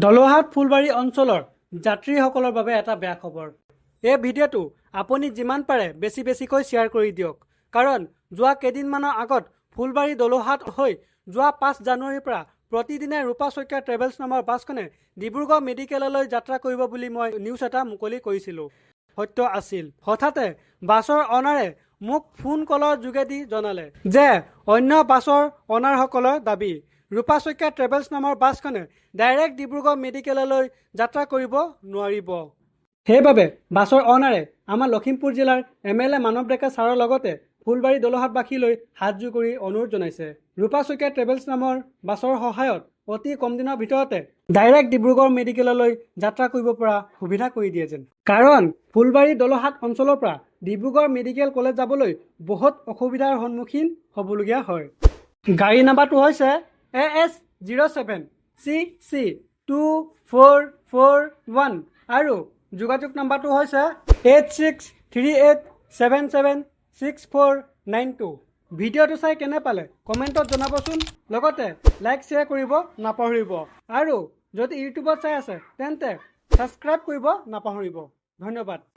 দলহাট ফুলবাৰী অঞ্চলৰ যাত্ৰীসকলৰ বাবে এটা বেয়া খবৰ। এই ভিডিঅ'টো আপুনি যিমান পাৰে বেছিকৈ শ্বেয়াৰ কৰি দিয়ক। কাৰণ যোৱা কেইদিনমানৰ আগত ফুলবাৰী দলহাট হৈ যোৱা 5 জানুৱাৰীৰ পৰা প্ৰতিদিনে ৰূপা শইকীয়া ট্ৰেভেলছ নামৰ বাছখনে ডিব্ৰুগড় মেডিকেললৈ যাত্ৰা কৰিব বুলি মই নিউজ এটা মুকলি কৰিছিলোঁ। সত্য আছিল। হঠাতে বাছৰ অনাৰে মোক ফোন কলৰ যোগেদি জনালে যে অন্য বাছৰ অনাৰসকলৰ দাবী ৰূপা শইকীয়া ট্ৰেভেলছ নামৰ বাছখনে ডাইৰেক্ট ডিব্ৰুগড় মেডিকেললৈ যাত্ৰা কৰিব নোৱাৰিব। সেইবাবে বাছৰ অনাৰে আমাৰ লখিমপুৰ জিলাৰ MLA মানৱ ডেকা ছাৰৰ লগতে ফুলবাৰী দলহাটবাসীলৈ হাতযোৰ কৰি অনুৰোধ জনাইছে। ৰূপা শইকীয়া ট্ৰেভেলছ নামৰ বাছৰ সহায়ত অতি কম দিনৰ ভিতৰতে ডাইৰেক্ট ডিব্ৰুগড় মেডিকেললৈ যাত্ৰা কৰিব পৰা সুবিধা কৰি দিয়ে যেন। কাৰণ ফুলবাৰী দলহাট অঞ্চলৰ পৰা ডিব্ৰুগড় মেডিকেল কলেজ যাবলৈ বহুত অসুবিধাৰ সন্মুখীন হ'বলগীয়া হয়। গাড়ী নাম্বাৰটো হৈছে AS07CC2441 আৰু যোগাযোগ নাম্বাৰটো হৈছে 8638776492। ভিডিঅ'টো চাই কেনে পালে কমেণ্টত জনাবচোন। লগতে লাইক শ্বেয়াৰ কৰিব নাপাহৰিব। আৰু যদি ইউটিউবত চাই আছে তেন্তে ছাবস্ক্ৰাইব কৰিব নাপাহৰিব। ধন্যবাদ।